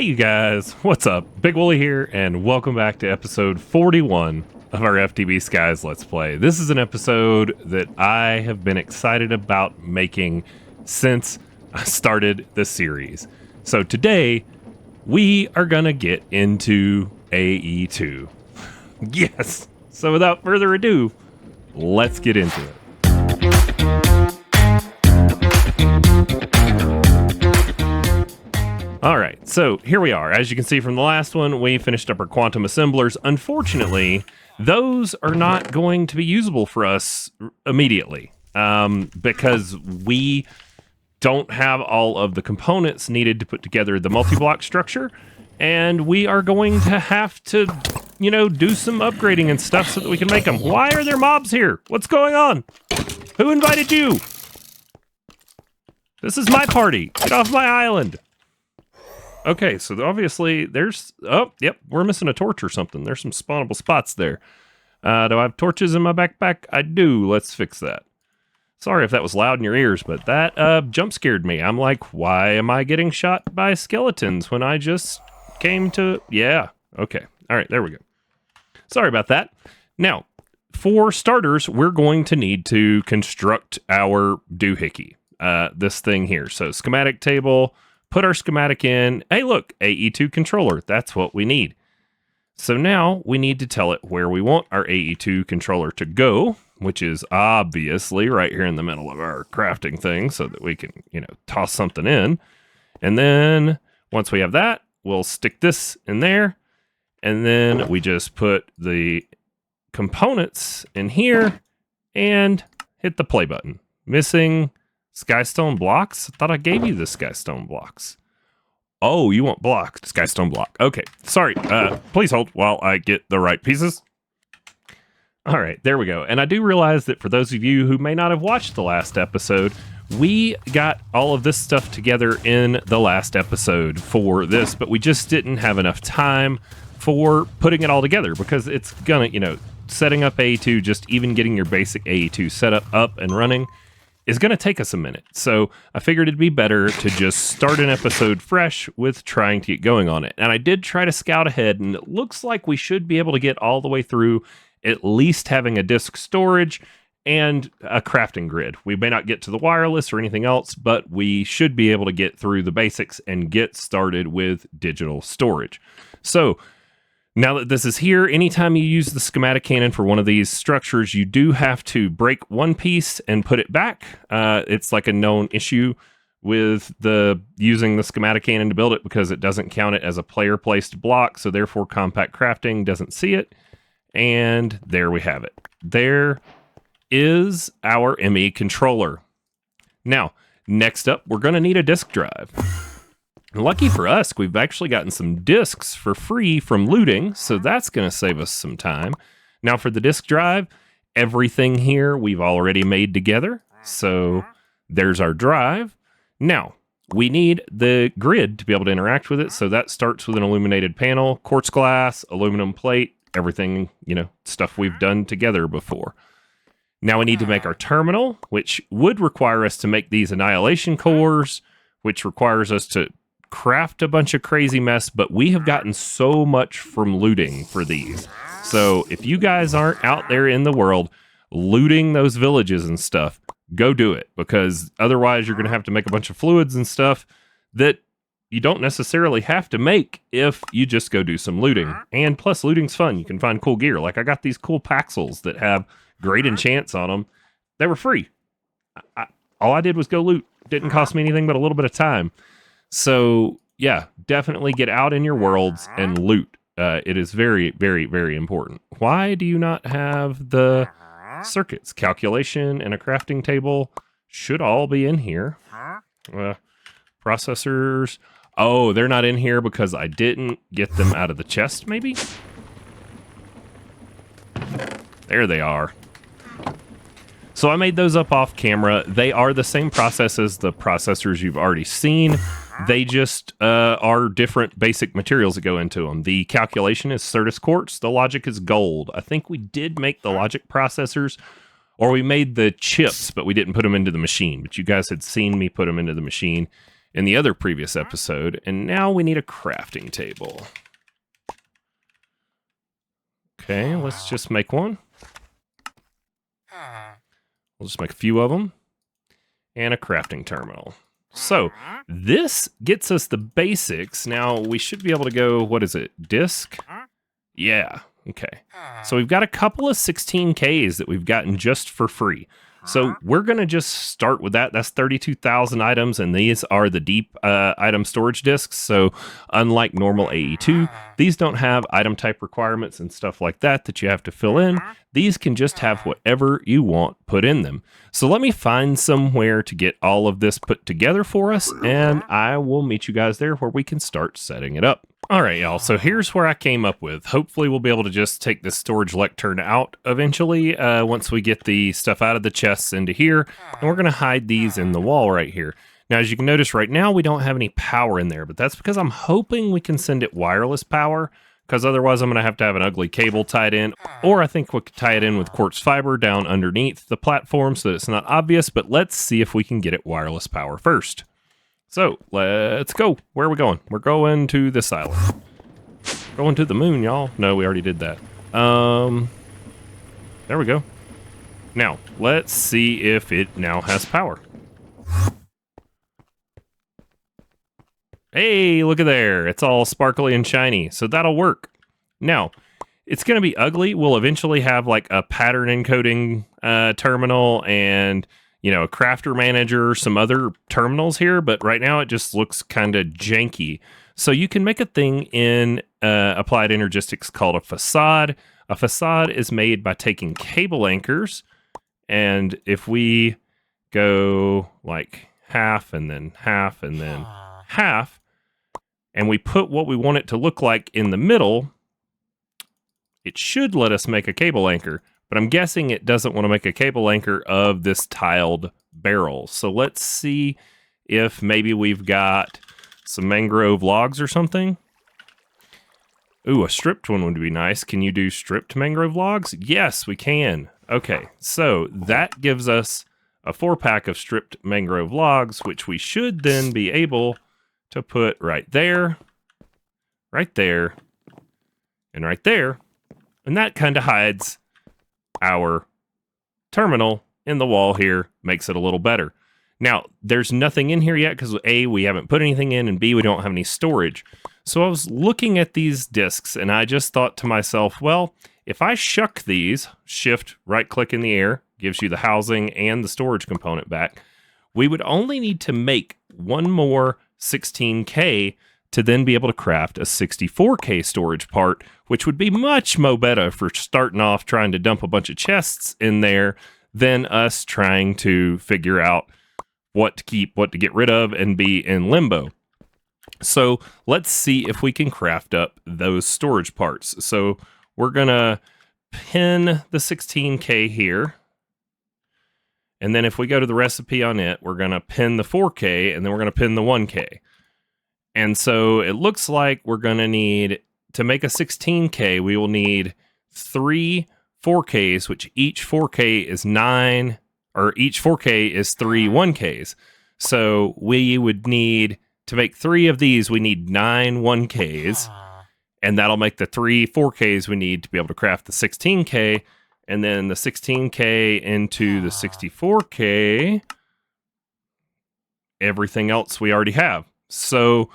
Hey you guys, what's up? Big Wooly here, and welcome back to episode 41 of our FTB Skies Let's Play. This is an episode that I have been excited about making since I started the series. So today, we are gonna get into AE2. Yes! So without further ado, let's get into it. Alright, so here we are. As you can see from the last one, we finished up our quantum assemblers. Unfortunately, those are not going to be usable for us immediately because we don't have all of the components needed to put together the multi-block structure, and we are going to have to, do some upgrading and stuff so that we can make them. Why are there mobs here? What's going on? Who invited you? This is my party. Get off my island. Okay, so obviously there's... Oh, yep, we're missing a torch or something. There's some spawnable spots there. Do I have torches in my backpack? I do. Let's fix that. Sorry if that was loud in your ears, but that jump scared me. I'm like, why am I getting shot by skeletons when I just came to... Yeah, okay. All right, there we go. Sorry about that. Now, for starters, we're going to need to construct our doohickey. This thing here. So, schematic table... Put our schematic in. Hey, look, AE2 controller. That's what we need. So now we need to tell it where we want our AE2 controller to go, which is obviously right here in the middle of our crafting thing so that we can, toss something in. And then once we have that, we'll stick this in there. And then we just put the components in here and hit the play button. Missing... Skystone blocks? I thought I gave you the skystone blocks. Oh, you want blocks? Skystone block. Okay, sorry. Please hold while I get the right pieces. All right, there we go. And I do realize that for those of you who may not have watched the last episode, we got all of this stuff together in the last episode for this, but we just didn't have enough time for putting it all together because it's gonna, setting up AE2, just even getting your basic AE2 setup up and running is going to take us a minute. So I figured it'd be better to just start an episode fresh with trying to get going on it. And I did try to scout ahead, and it looks like we should be able to get all the way through at least having a disk storage and a crafting grid. We may not get to the wireless or anything else, but we should be able to get through the basics and get started with digital storage. So now that this is here, anytime you use the schematic cannon for one of these structures, you do have to break one piece and put it back. It's like a known issue with using the schematic cannon to build it because it doesn't count it as a player-placed block, so therefore Compact Crafting doesn't see it. And there we have it. There is our ME controller. Now, next up, we're going to need a disk drive. Lucky for us, we've actually gotten some discs for free from looting, so that's going to save us some time. Now for the disk drive, everything here we've already made together, so there's our drive. Now, we need the grid to be able to interact with it, so that starts with an illuminated panel, quartz glass, aluminum plate, everything, stuff we've done together before. Now we need to make our terminal, which would require us to make these annihilation cores, which requires us to craft a bunch of crazy mess, but we have gotten so much from looting for these. So if you guys aren't out there in the world looting those villages and stuff, go do it, because otherwise you're going to have to make a bunch of fluids and stuff that you don't necessarily have to make if you just go do some looting. And plus, looting's fun. You can find cool gear. Like I got these cool Paxels that have great enchants on them. They were free. All I did was go loot. Didn't cost me anything but a little bit of time. So, yeah, definitely get out in your worlds and loot. It is very, very, very important. Why do you not have the circuits? Calculation and a crafting table should all be in here. Processors. Oh, they're not in here because I didn't get them out of the chest, maybe? There they are. So I made those up off camera. They are the same process as the processors you've already seen. They just are different basic materials that go into them. The calculation is Certus quartz. The logic is gold. I think we did make the logic processors, or we made the chips, but we didn't put them into the machine. But you guys had seen me put them into the machine. in the other previous episode, and now we need a crafting table. Okay, let's just make one. We'll just make a few of them. And a crafting terminal. So, this gets us the basics. Now, we should be able to go, what is it, disk? Yeah, okay. So we've got a couple of 16Ks that we've gotten just for free. So we're going to just start with that. That's 32,000 items, and these are the deep item storage disks. So unlike normal AE2, these don't have item type requirements and stuff like that you have to fill in. These can just have whatever you want put in them. So let me find somewhere to get all of this put together for us, and I will meet you guys there where we can start setting it up. All right, y'all, so here's where I came up with. Hopefully we'll be able to just take this storage lectern out eventually once we get the stuff out of the chests into here, and we're going to hide these in the wall right here. Now, as you can notice right now, we don't have any power in there, but that's because I'm hoping we can send it wireless power, because otherwise I'm going to have an ugly cable tied in, or I think we could tie it in with quartz fiber down underneath the platform so that it's not obvious, but let's see if we can get it wireless power first. So, let's go. Where are we going? We're going to this island. Going to the moon, y'all. No, we already did that. There we go. Now, let's see if it now has power. Hey, look at there. It's all sparkly and shiny, so that'll work. Now, it's going to be ugly. We'll eventually have like a pattern encoding terminal and, you know, a crafter manager, some other terminals here, but right now it just looks kind of janky. So you can make a thing in Applied Energistics called a facade. A facade is made by taking cable anchors, and if we go like half and then half and then half, and we put what we want it to look like in the middle, it should let us make a cable anchor, but I'm guessing it doesn't want to make a cable anchor of this tiled barrel. So let's see if maybe we've got some mangrove logs or something. Ooh, a stripped one would be nice. Can you do stripped mangrove logs? Yes, we can. Okay, so that gives us a 4-pack of stripped mangrove logs, which we should then be able to put right there, and right there. And that kind of hides our terminal in the wall here, makes it a little better. Now, there's nothing in here yet because A, we haven't put anything in, and B, we don't have any storage. So I was looking at these discs, and I just thought to myself, well, if I shuck these, shift right-click in the air, gives you the housing and the storage component back, we would only need to make one more 16K to then be able to craft a 64K storage part, which would be much mo better for starting off trying to dump a bunch of chests in there than us trying to figure out what to keep, what to get rid of, and be in limbo. So let's see if we can craft up those storage parts. So we're going to pin the 16K here. And then if we go to the recipe on it, we're going to pin the 4K, and then we're going to pin the 1K. And so it looks like we're going to need, to make a 16K, we will need 3 4Ks, which each 4K is 9, or each 4K is 3 1Ks. So we would need, to make 3 of these, we need 9 1Ks. And that'll make the 3 4Ks we need to be able to craft the 16K. And then the 16K into the 64K. Everything else we already have. So,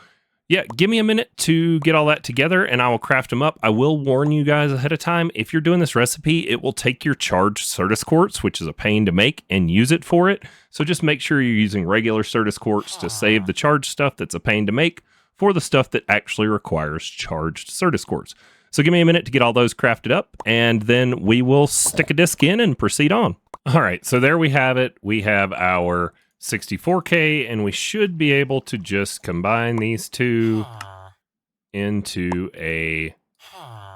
yeah, give me a minute to get all that together, and I will craft them up. I will warn you guys ahead of time, if you're doing this recipe, it will take your charged Certus quartz, which is a pain to make, and use it for it. So just make sure you're using regular Certus quartz to save the charged stuff that's a pain to make for the stuff that actually requires charged Certus quartz. So give me a minute to get all those crafted up, and then we will stick a disc in and proceed on. All right, so there we have it. We have our 64K, and we should be able to just combine these two into a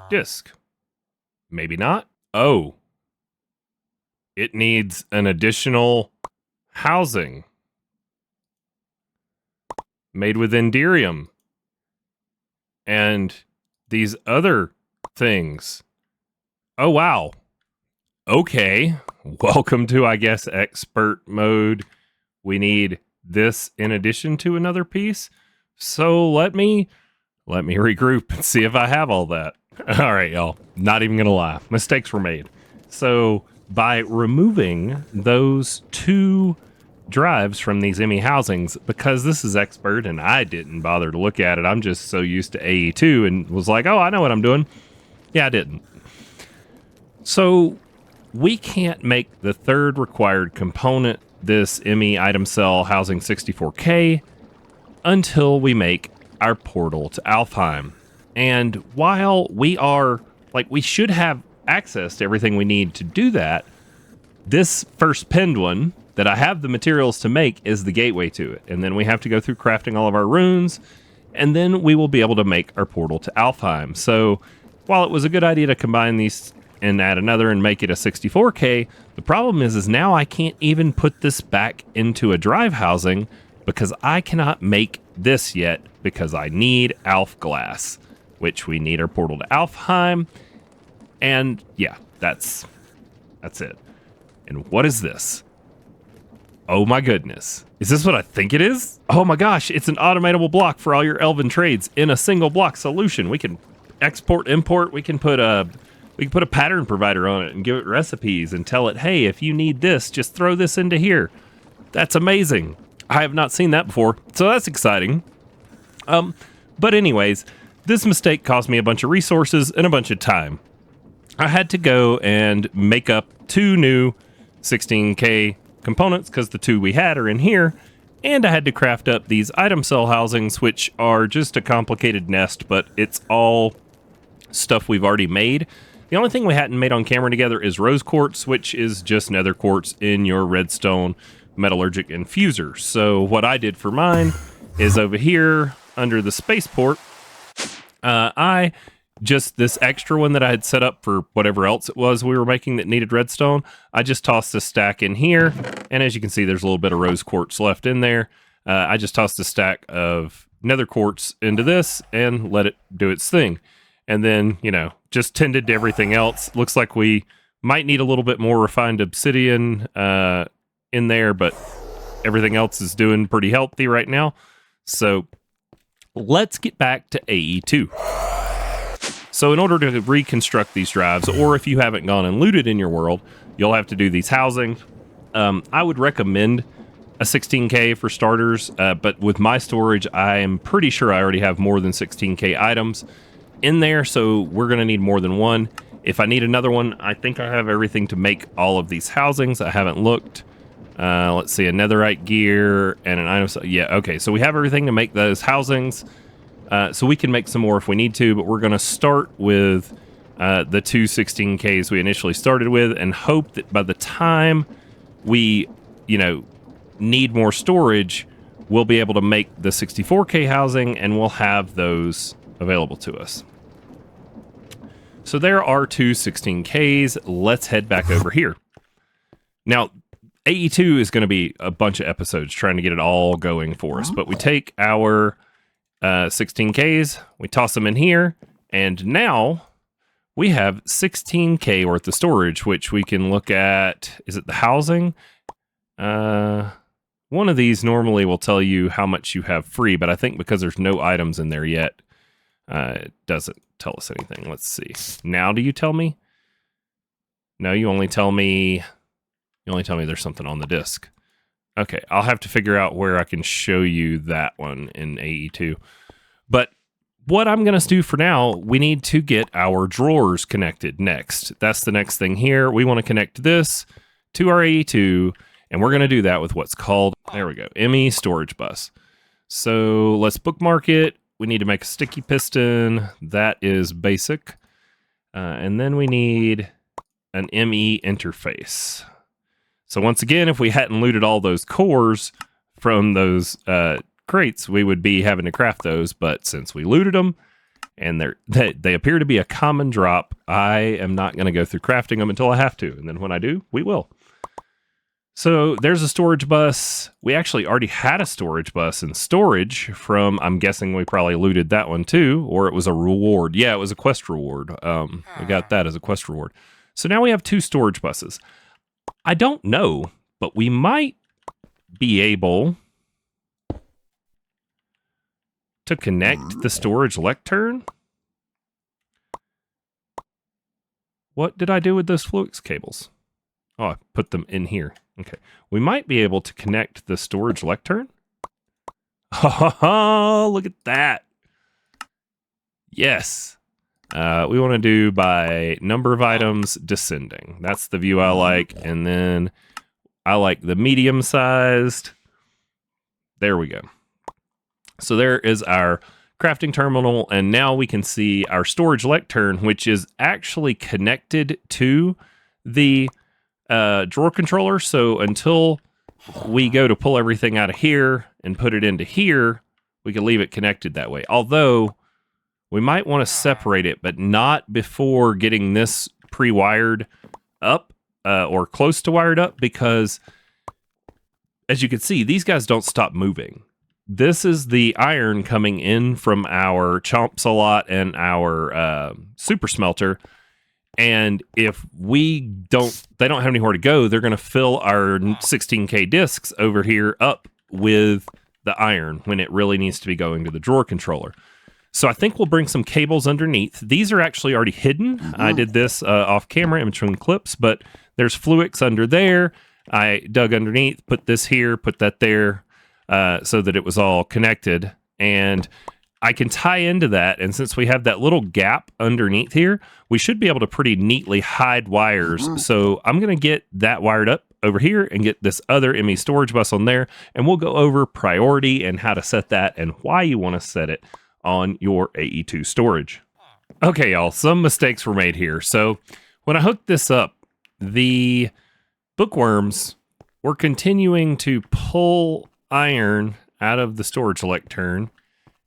disc. Maybe not. Oh, it needs an additional housing made with Enderium and these other things. Oh, wow. Okay. Welcome to, I guess, expert mode. We need this in addition to another piece. So let me regroup and see if I have all that. All right, y'all. Not even gonna lie, mistakes were made. So by removing those 2 drives from these ME housings, because this is expert and I didn't bother to look at it, I'm just so used to AE2 and was like, oh, I know what I'm doing. Yeah, I didn't. So we can't make the 3rd required component, this ME item cell housing 64K, until we make our portal to Alfheim. And while we are, we should have access to everything we need to do that, this first pinned one that I have the materials to make is the gateway to it. And then we have to go through crafting all of our runes, and then we will be able to make our portal to Alfheim. So while it was a good idea to combine these and add another and make it a 64K, the problem is now I can't even put this back into a drive housing because I cannot make this yet because I need Alf glass, which we need our portal to Alfheim. And yeah, that's it. And what is this? Oh my goodness. Is this what I think it is? Oh my gosh, it's an automatable block for all your elven trades in a single block solution. We can export, import, we can put a pattern provider on it and give it recipes and tell it, hey, if you need this, just throw this into here. That's amazing. I have not seen that before, so that's exciting. But anyways, this mistake cost me a bunch of resources and a bunch of time. I had to go and make up 2 new 16K components because the 2 we had are in here, and I had to craft up these item cell housings, which are just a complicated nest, but it's all stuff we've already made. The only thing we hadn't made on camera together is rose quartz, which is just nether quartz in your redstone metallurgic infuser. So what I did for mine is over here under the spaceport, just this extra one that I had set up for whatever else it was we were making that needed redstone, I just tossed a stack in here, and as you can see, there's a little bit of rose quartz left in there. I just tossed a stack of nether quartz into this and let it do its thing. And then, just tended to everything else. Looks like we might need a little bit more refined obsidian in there, but everything else is doing pretty healthy right now. So let's get back to AE2. So in order to reconstruct these drives, or if you haven't gone and looted in your world, you'll have to do these housings. I would recommend a 16K for starters, but with my storage, I am pretty sure I already have more than 16K items in there, so we're going to need more than one. If I need another one, I think I have everything to make all of these housings. I haven't looked. Let's see, a netherite gear and an item. Yeah, okay, so we have everything to make those housings. So we can make some more if we need to, but we're going to start with the 2 16Ks we initially started with and hope that by the time we, need more storage, we'll be able to make the 64K housing and we'll have those available to us. So there are 2 16Ks. Let's head back over here. Now, AE2 is going to be a bunch of episodes trying to get it all going for us, but we take our 16Ks, we toss them in here, and now we have 16K worth of storage, which we can look at. Is it the housing? One of these normally will tell you how much you have free, but I think because there's no items in there yet, it doesn't tell us anything. Let's see. Now do you tell me? No, you only tell me there's something on the disk. Okay, I'll have to figure out where I can show you that one in AE2. But what I'm going to do for now, we need to get our drawers connected next. That's the next thing here. We want to connect this to our AE2, and we're going to do that with what's called, there we go, ME storage bus. So let's bookmark it. We need to make a sticky piston. That is basic. And then we need an ME interface. So once again, if we hadn't looted all those cores from those crates, we would be having to craft those. But since we looted them and they appear to be a common drop, I am not going to go through crafting them until I have to. And then when I do, we will. So there's a storage bus. We actually already had a storage bus in storage from, I'm guessing we probably looted that one too, or it was a reward. Yeah, it was a quest reward. We got that as a quest reward. So now we have 2 storage buses. I don't know, but we might be able to connect the storage lectern. What did I do with those Fluix cables? Oh, I put them in here. Okay. We might be able to connect the storage lectern. Oh, look at that. Yes. We want to do by number of items descending. That's the view I like. And then I like the medium sized. There we go. So there is our crafting terminal. And now we can see our storage lectern, which is actually connected to the drawer controller. So until we go to pull everything out of here and put it into here, we can leave it connected that way. Although we might want to separate it, but not before getting this pre-wired up or close to wired up, because as you can see, these guys don't stop moving. This is the iron coming in from our chomp slot and our super smelter. And if they don't have anywhere to go, they're going to fill our 16K discs over here up with the iron when it really needs to be going to the drawer controller. So I think we'll bring some cables underneath. These are actually already hidden. I did this off camera in between clips, but there's Fluix under there. I dug underneath, put this here, put that there, so that it was all connected. And I can tie into that, and since we have that little gap underneath here, we should be able to pretty neatly hide wires. So I'm going to get that wired up over here and get this other ME storage bus on there, and we'll go over priority and how to set that and why you want to set it on your AE2 storage. Okay, y'all, some mistakes were made here. So when I hooked this up, the bookworms were continuing to pull iron out of the storage lectern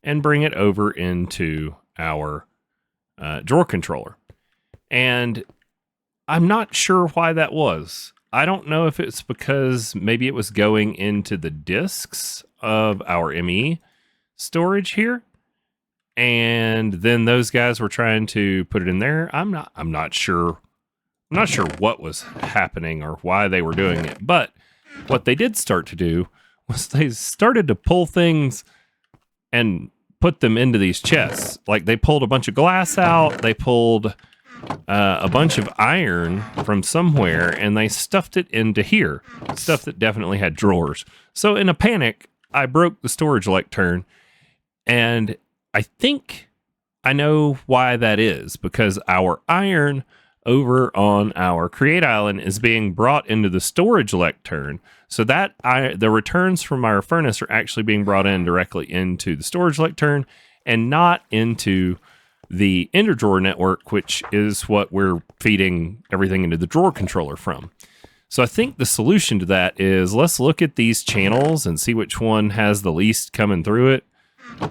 and bring it over into our drawer controller. And I'm not sure why that was. I don't know if it's because maybe it was going into the discs of our ME storage here, and then those guys were trying to put it in there. I'm not sure. I'm not sure what was happening or why they were doing it, but what they did start to do was they started to pull things and put them into these chests. Like they pulled a bunch of glass out, they pulled a bunch of iron from somewhere, and they stuffed it into here. Stuff that definitely had drawers. So in a panic, I broke the storage lectern, and I think I know why that is, because our iron over on our Create Island is being brought into the storage lectern. So that the returns from our furnace are actually being brought in directly into the storage lectern and not into the Ender Drawer network, which is what we're feeding everything into the drawer controller from. So I think the solution to that is let's look at these channels and see which one has the least coming through it.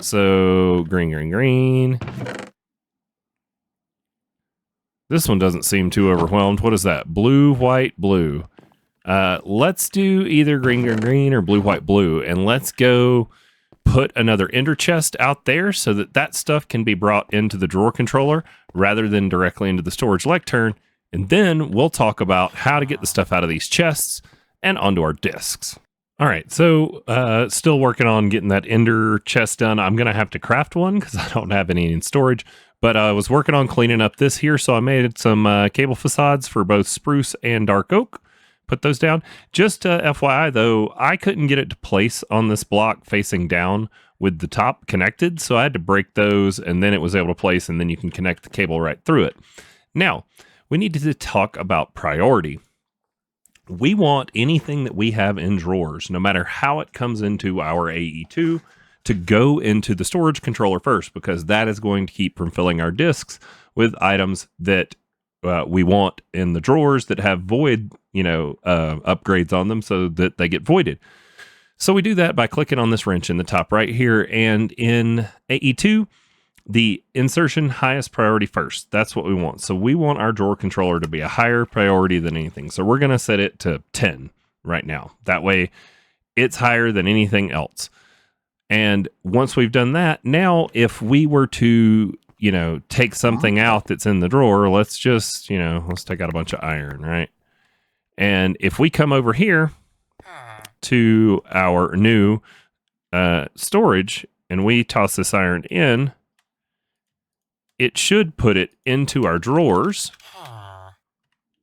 So green, green, green. This one doesn't seem too overwhelmed. What is that? Blue, white, blue. Let's do either green, green, green or blue, white, blue. And let's go put another ender chest out there so that that stuff can be brought into the drawer controller rather than directly into the storage lectern. And then we'll talk about how to get the stuff out of these chests and onto our discs. All right, so still working on getting that ender chest done. I'm going to have to craft one because I don't have any in storage. But I was working on cleaning up this here, so I made some cable facades for both spruce and dark oak. Put those down. Just FYI, though, I couldn't get it to place on this block facing down with the top connected, so I had to break those, and then it was able to place, and then you can connect the cable right through it. Now, we need to talk about priority. We want anything that we have in drawers, no matter how it comes into our AE2, to go into the storage controller first, because that is going to keep from filling our disks with items that we want in the drawers that have void, upgrades on them so that they get voided. So we do that by clicking on this wrench in the top right here, and in AE2, the insertion highest priority first. That's what we want. So we want our drawer controller to be a higher priority than anything. So we're going to set it to 10 right now. That way it's higher than anything else. And once we've done that, now if we were to, take something out that's in the drawer, let's just, let's take out a bunch of iron, right? And if we come over here to our new storage and we toss this iron in, it should put it into our drawers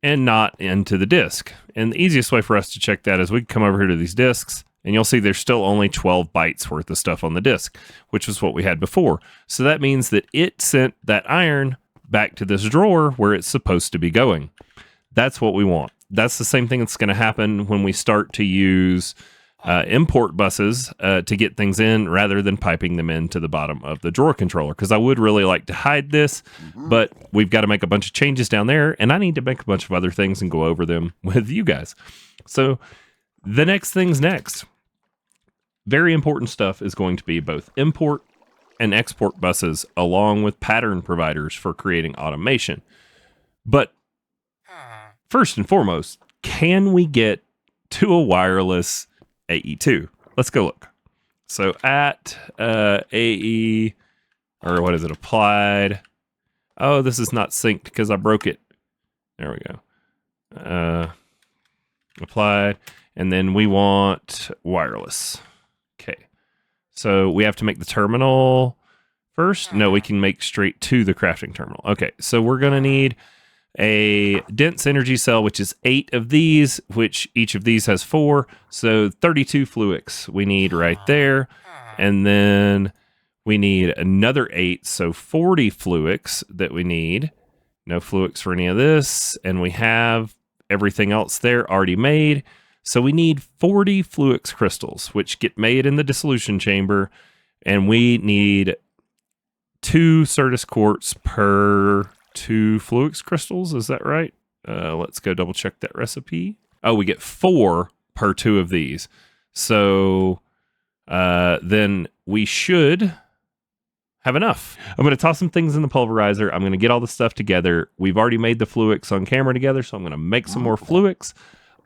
and not into the disk. And the easiest way for us to check that is we come over here to these disks, and you'll see there's still only 12 bytes worth of stuff on the disk, which was what we had before. So that means that it sent that iron back to this drawer where it's supposed to be going. That's what we want. That's the same thing that's going to happen when we start to use import buses to get things in rather than piping them into the bottom of the drawer controller. Because I would really like to hide this, but we've got to make a bunch of changes down there, and I need to make a bunch of other things and go over them with you guys. So the next thing's next. Very important stuff is going to be both import and export buses along with pattern providers for creating automation. But first and foremost, can we get to a wireless AE2? Let's go look. So at AE, or what is it, applied. Oh, this is not synced because I broke it. There we go. Applied. And then we want wireless. Okay. So we have to make the terminal first. No, we can make straight to the crafting terminal. Okay. So we're going to need a dense energy cell, which is 8 of these, which each of these has 4. So 32 fluix we need right there. And then we need another 8. So 40 fluix that we need. No fluix for any of this. And we have everything else there already made. So we need 40 fluix crystals, which get made in the dissolution chamber. And we need 2 Certus quartz per 2 fluix crystals. Is that right? Let's go double check that recipe. Oh, we get 4 per 2 of these. So then we should have enough. I'm going to toss some things in the pulverizer. I'm going to get all the stuff together. We've already made the fluix on camera together, so I'm going to make some more fluix.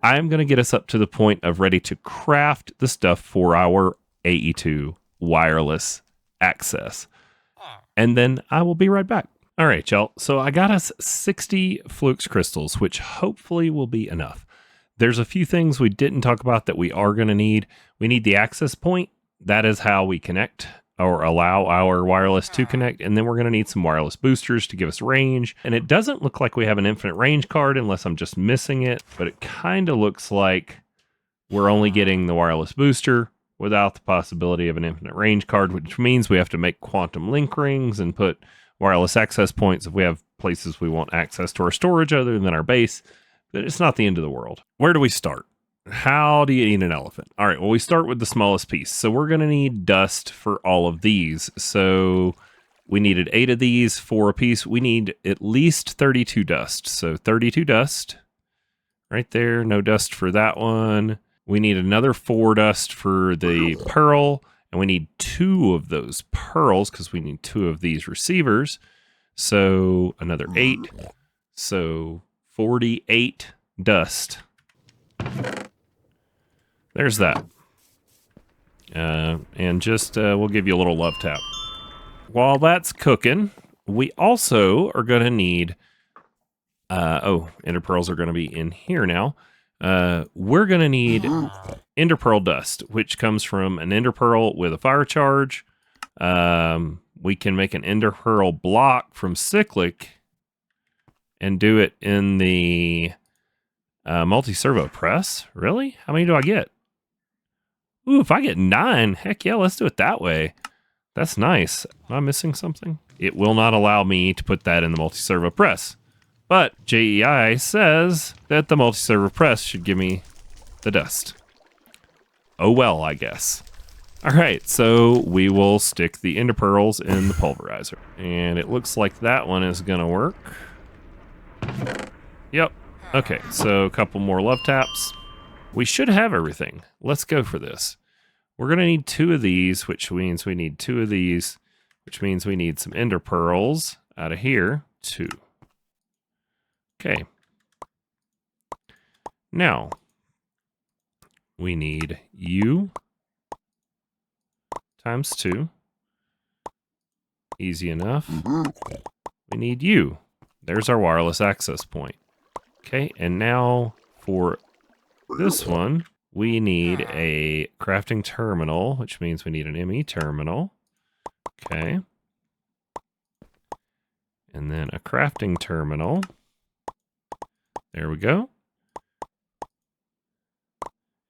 I'm going to get us up to the point of ready to craft the stuff for our AE2 wireless access. And then I will be right back. All right, y'all. So I got us 60 fluix crystals, which hopefully will be enough. There's a few things we didn't talk about that we are going to need. We need the access point. That is how we connect or allow our wireless to connect. And then we're going to need some wireless boosters to give us range. And it doesn't look like we have an infinite range card unless I'm just missing it. But it kind of looks like we're only getting the wireless booster without the possibility of an infinite range card, which means we have to make quantum link rings and put wireless access points if we have places we want access to our storage other than our base. But it's not the end of the world. Where do we start? How do you eat an elephant? All right, well, we start with the smallest piece. So we're going to need dust for all of these. So we needed 8 of these, 4 a piece. We need at least 32 dust. So 32 dust right there. No dust for that one. We need another 4 dust for the pearl. And we need 2 of those pearls because we need 2 of these receivers. So another 8. So 48 dust. There's that. And just, we'll give you a little love tap. While that's cooking, we also are going to need, ender pearls are going to be in here now. We're going to need ender pearl dust, which comes from an ender pearl with a fire charge. We can make an ender pearl block from cyclic and do it in the multi-servo press. Really? How many do I get? Ooh, if I get 9, heck yeah, let's do it that way. That's nice. Am I missing something? It will not allow me to put that in the multi-servo press. But JEI says that the multi-servo press should give me the dust. Oh well, I guess. All right, so we will stick the ender pearls in the pulverizer. And it looks like that one is going to work. Yep. Okay, so a couple more love taps. We should have everything. Let's go for this. We're going to need 2 of these, which means we need 2 of these, which means we need some ender pearls out of here. 2. Okay. Now, we need U times 2. Easy enough. We need U. There's our wireless access point. Okay, and now for this one, we need a crafting terminal, which means we need an ME terminal. Okay. And then a crafting terminal. There we go.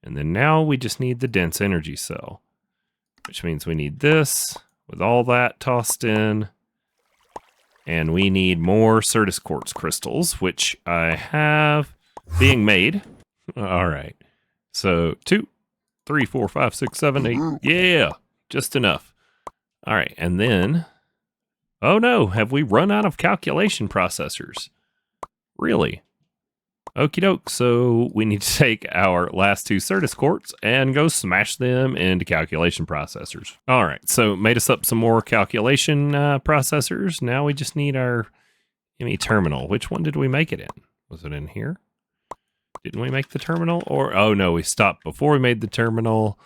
And then now we just need the dense energy cell, which means we need this with all that tossed in. And we need more Certus quartz crystals, which I have being made. All right. So 2, 3, 4, 5, 6, 7, 8. Yeah, just enough. All right. And then, oh no, have we run out of calculation processors? Really? Okie doke. So we need to take our last 2 Certus quartz and go smash them into calculation processors. All right. So made us up some more calculation processors. Now we just need our ME terminal. Which one did we make it in? Was it in here? Didn't we make the terminal? Or, oh no, we stopped before we made the terminal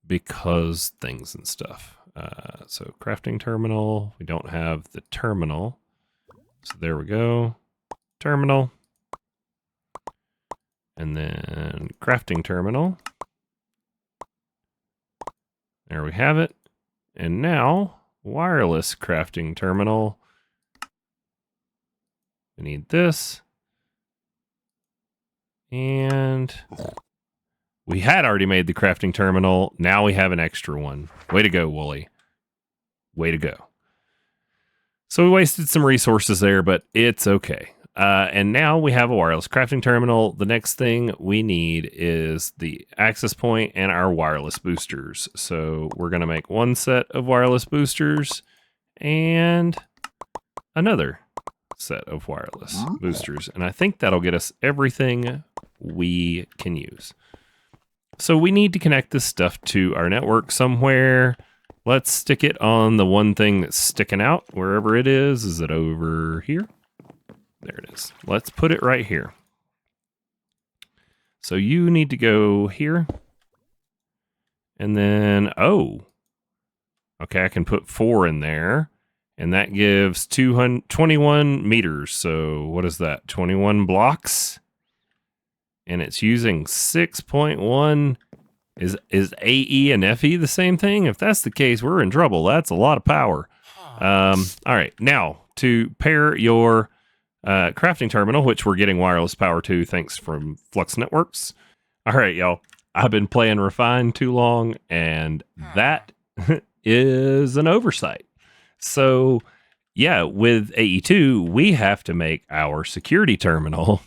because things and stuff. So crafting terminal. We don't have the terminal. So there we go. Terminal. And then crafting terminal. There we have it. And now wireless crafting terminal. We need this. And we had already made the crafting terminal. Now we have an extra one. Way to go, Wooly. Way to go. So we wasted some resources there, but it's okay. And now we have a wireless crafting terminal. The next thing we need is the access point and our wireless boosters. So we're going to make one set of wireless boosters and another set of wireless boosters. And I think that'll get us everything we can use. So we need to connect this stuff to our network somewhere. Let's stick it on the one thing that's sticking out, wherever it is. Is it over here? There it is. Let's put it right here. So you need to go here. And then, oh. Okay, I can put 4 in there. And that gives 21 meters. So what is that? 21 blocks? And it's using 6.1. Is AE and FE the same thing? If that's the case, we're in trouble. That's a lot of power. All right, now to pair your crafting terminal, which we're getting wireless power to thanks from Flux Networks. All right, y'all. I've been playing Refine too long, and that is an oversight. So, yeah, with AE2, we have to make our security terminal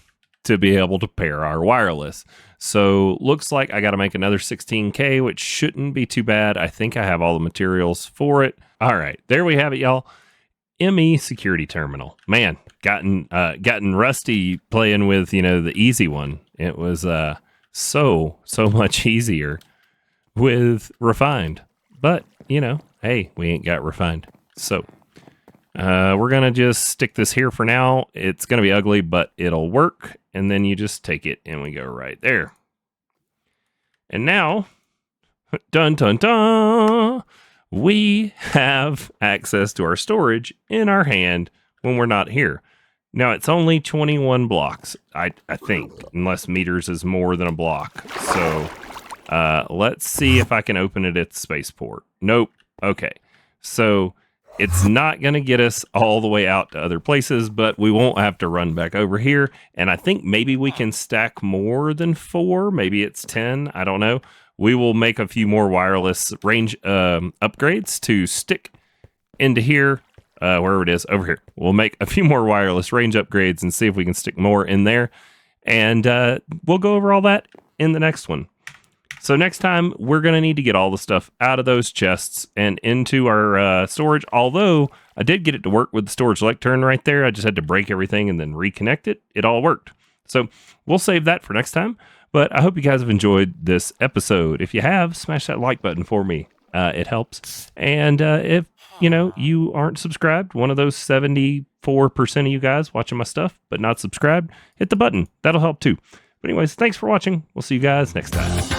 to be able to pair our wireless. So, looks like I got to make another 16K, which shouldn't be too bad. I think I have all the materials for it. All right, there we have it, y'all. ME security terminal. Man, gotten rusty playing with, the easy one. It was so much easier with Refined. But, hey, we ain't got Refined. So, we're going to just stick this here for now. It's going to be ugly, but it'll work. And then you just take it and we go right there. And now, dun dun dun, we have access to our storage in our hand when we're not here. Now, it's only 21 blocks, I think, unless meters is more than a block. So, let's see if I can open it at the spaceport. Nope. Okay. So, it's not going to get us all the way out to other places, but we won't have to run back over here. And I think maybe we can stack more than 4. Maybe it's 10. I don't know. We will make a few more wireless range upgrades to stick into here, wherever it is, over here. We'll make a few more wireless range upgrades and see if we can stick more in there. And we'll go over all that in the next one. So next time, we're going to need to get all the stuff out of those chests and into our storage. Although, I did get it to work with the storage lectern right there. I just had to break everything and then reconnect it. It all worked. So we'll save that for next time. But I hope you guys have enjoyed this episode. If you have, smash that like button for me. It helps. And if, you aren't subscribed, one of those 74% of you guys watching my stuff, but not subscribed, hit the button. That'll help too. But anyways, thanks for watching. We'll see you guys next time.